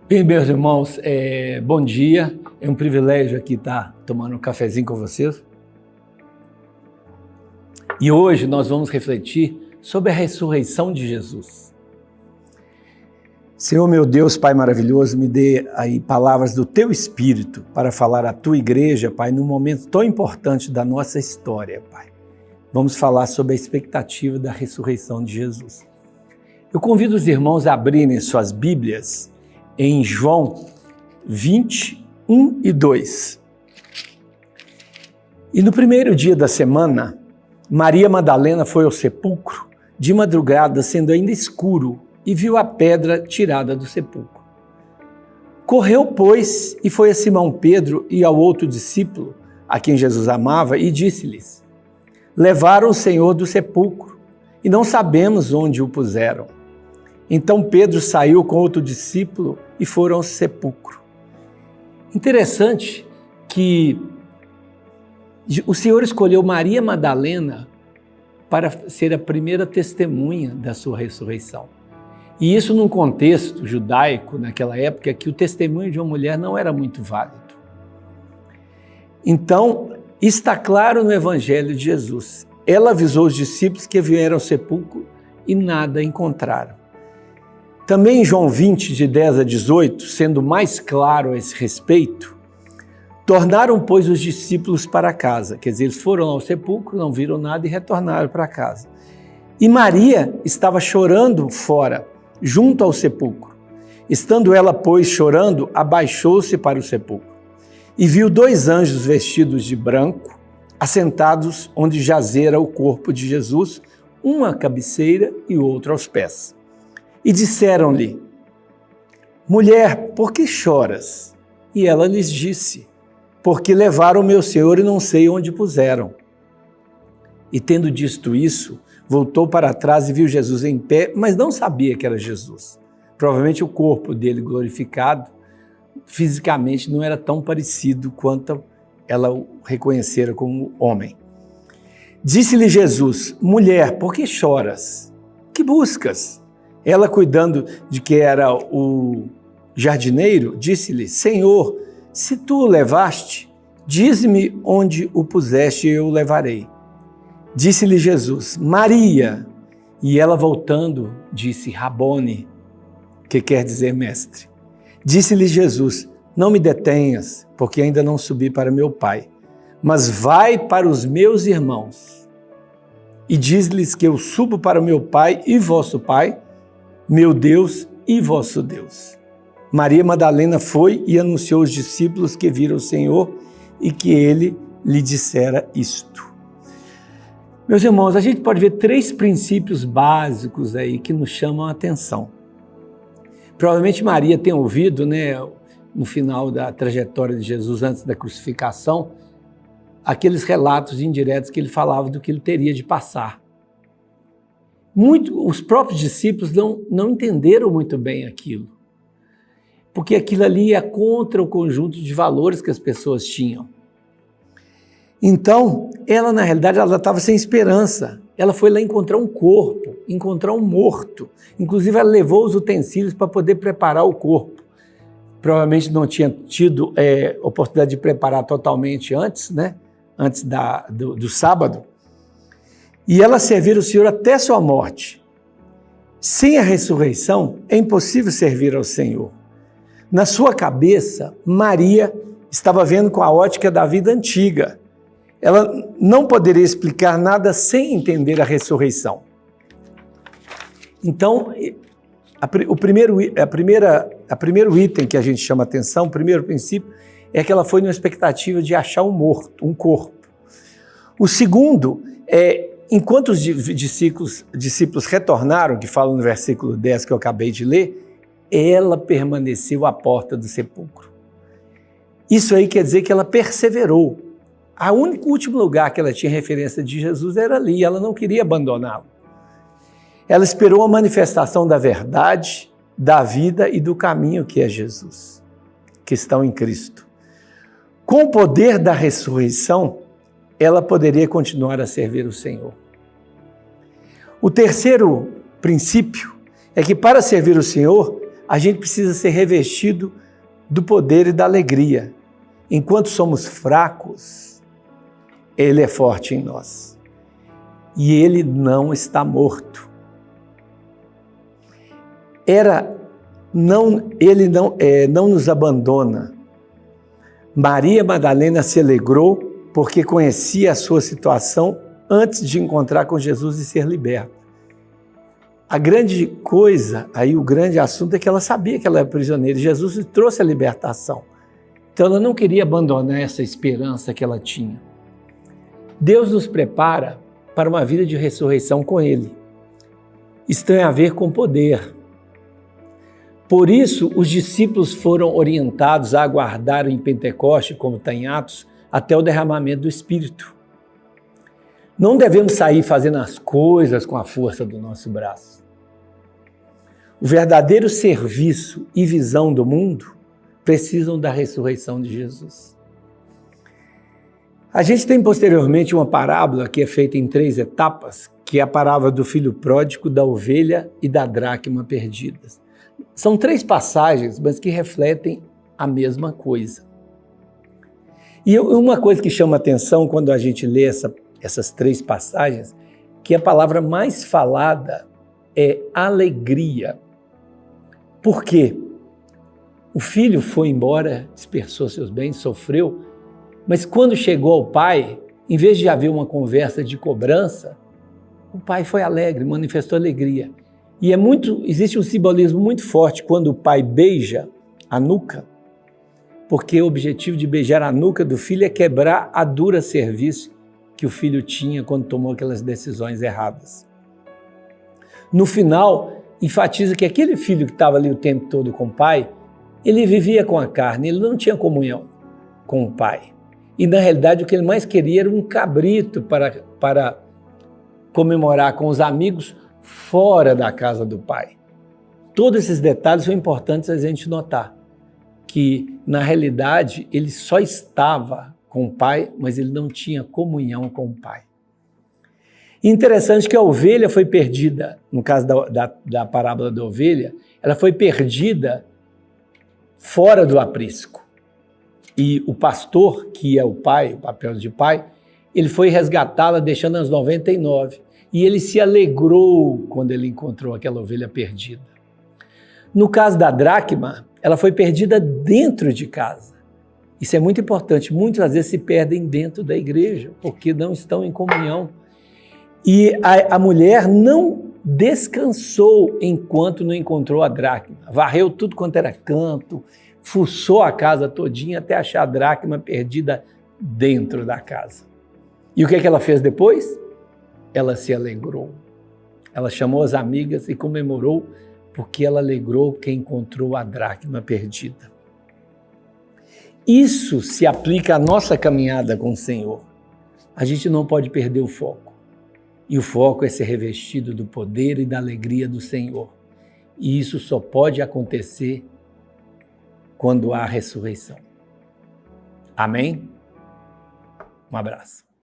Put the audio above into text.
Bem, meus irmãos, bom dia. É um privilégio aqui estar tomando um cafezinho com vocês. E hoje nós vamos refletir sobre a ressurreição de Jesus. Senhor, meu Deus, Pai maravilhoso, me dê aí palavras do Teu Espírito para falar à Tua igreja, Pai, num momento tão importante da nossa história, Pai. Vamos falar sobre a expectativa da ressurreição de Jesus. Eu convido os irmãos a abrirem suas Bíblias em João 20, 1 e 2. E no primeiro dia da semana, Maria Madalena foi ao sepulcro de madrugada, sendo ainda escuro, e viu a pedra tirada do sepulcro. Correu, pois, e foi a Simão Pedro e ao outro discípulo, a quem Jesus amava, e disse-lhes: levaram o Senhor do sepulcro, e não sabemos onde o puseram. Então Pedro saiu com outro discípulo e foram ao sepulcro. Interessante que o Senhor escolheu Maria Madalena para ser a primeira testemunha da sua ressurreição. E isso num contexto judaico, naquela época, que o testemunho de uma mulher não era muito válido. Então, está claro no Evangelho de Jesus. Ela avisou os discípulos que vieram ao sepulcro e nada encontraram. Também em João 20, de 10 a 18, sendo mais claro a esse respeito, tornaram, pois, os discípulos para casa. Quer dizer, eles foram ao sepulcro, não viram nada e retornaram para casa. E Maria estava chorando fora, junto ao sepulcro. Estando ela, pois, chorando, abaixou-se para o sepulcro e viu dois anjos vestidos de branco, assentados onde jazera o corpo de Jesus, um à cabeceira e o outro aos pés. E disseram-lhe: mulher, por que choras? E ela lhes disse: porque levaram o meu Senhor e não sei onde puseram. E tendo dito isso, voltou para trás e viu Jesus em pé, mas não sabia que era Jesus. Provavelmente o corpo dele glorificado, fisicamente não era tão parecido quanto ela o reconhecera como homem. Disse-lhe Jesus: mulher, por que choras? Que buscas? Ela, cuidando de que era o jardineiro, disse-lhe: Senhor, se tu o levaste, dize-me onde o puseste e eu o levarei. Disse-lhe Jesus: Maria. E ela, voltando, disse: Rabone, que quer dizer mestre. Disse-lhe Jesus: não me detenhas, porque ainda não subi para meu Pai, mas vai para os meus irmãos e diz-lhes que eu subo para meu Pai e vosso Pai, meu Deus e vosso Deus. Maria Madalena foi e anunciou aos discípulos que viram o Senhor e que ele lhe dissera isto. Meus irmãos, a gente pode ver três princípios básicos aí que nos chamam a atenção. Provavelmente Maria tem ouvido, no final da trajetória de Jesus antes da crucificação, aqueles relatos indiretos que ele falava do que ele teria de passar. Os próprios discípulos não entenderam muito bem aquilo, porque aquilo ali ia contra o conjunto de valores que as pessoas tinham. Então, ela na realidade estava sem esperança. Ela foi lá encontrar um corpo, encontrar um morto. Inclusive, ela levou os utensílios para poder preparar o corpo. Provavelmente não tinha tido oportunidade de preparar totalmente antes, antes do sábado. E ela servir o Senhor até sua morte. Sem a ressurreição, é impossível servir ao Senhor. Na sua cabeça, Maria estava vendo com a ótica da vida antiga. Ela não poderia explicar nada sem entender a ressurreição. Então, o primeiro item que a gente chama atenção, o primeiro princípio, é que ela foi numa expectativa de achar um morto, um corpo. O segundo é, enquanto os discípulos retornaram, que fala no versículo 10 que eu acabei de ler, ela permaneceu à porta do sepulcro. Isso aí quer dizer que ela perseverou. O último lugar que ela tinha referência de Jesus era ali, ela não queria abandoná-lo. Ela esperou a manifestação da verdade, da vida e do caminho que é Jesus, que estão em Cristo. Com o poder da ressurreição, ela poderia continuar a servir o Senhor. O terceiro princípio é que para servir o Senhor, a gente precisa ser revestido do poder e da alegria. Enquanto somos fracos, Ele é forte em nós. E Ele não está morto. Ele não nos abandona. Maria Madalena se alegrou porque conhecia a sua situação antes de encontrar com Jesus e ser liberta. A grande coisa, aí o grande assunto é que ela sabia que ela era prisioneira. Jesus lhe trouxe a libertação. Então ela não queria abandonar essa esperança que ela tinha. Deus nos prepara para uma vida de ressurreição com Ele. Isso tem a ver com poder. Por isso, os discípulos foram orientados a aguardar em Pentecoste, como está em Atos, até o derramamento do Espírito. Não devemos sair fazendo as coisas com a força do nosso braço. O verdadeiro serviço e visão do mundo precisam da ressurreição de Jesus. A gente tem posteriormente uma parábola que é feita em 3 etapas, que é a parábola do filho pródigo, da ovelha e da dracma perdidas. São 3 passagens, mas que refletem a mesma coisa. E uma coisa que chama atenção quando a gente lê essas 3 passagens, que a palavra mais falada é alegria. Por quê? O filho foi embora, dispersou seus bens, sofreu, mas quando chegou ao pai, em vez de haver uma conversa de cobrança, o pai foi alegre, manifestou alegria. E existe um simbolismo muito forte quando o pai beija a nuca, porque o objetivo de beijar a nuca do filho é quebrar a dura cerviz que o filho tinha quando tomou aquelas decisões erradas. No final, enfatiza que aquele filho que estava ali o tempo todo com o pai, ele vivia com a carne, ele não tinha comunhão com o pai. E na realidade o que ele mais queria era um cabrito para comemorar com os amigos fora da casa do pai. Todos esses detalhes são importantes a gente notar, que na realidade ele só estava com o pai, mas ele não tinha comunhão com o pai. Interessante que a ovelha foi perdida, no caso da parábola da ovelha, ela foi perdida fora do aprisco. E o pastor, que é o pai, o papel de pai, ele foi resgatá-la deixando as 99. E ele se alegrou quando ele encontrou aquela ovelha perdida. No caso da dracma, ela foi perdida dentro de casa. Isso é muito importante. Muitas vezes se perdem dentro da igreja, porque não estão em comunhão. E a mulher não descansou enquanto não encontrou a dracma. Varreu tudo quanto era canto, fuçou a casa todinha até achar a dracma perdida dentro da casa. E o que ela fez depois? Ela se alegrou. Ela chamou as amigas e comemorou porque ela alegrou quem encontrou a dracma perdida. Isso se aplica à nossa caminhada com o Senhor. A gente não pode perder o foco. E o foco é ser revestido do poder e da alegria do Senhor. E isso só pode acontecer quando há ressurreição. Amém? Um abraço.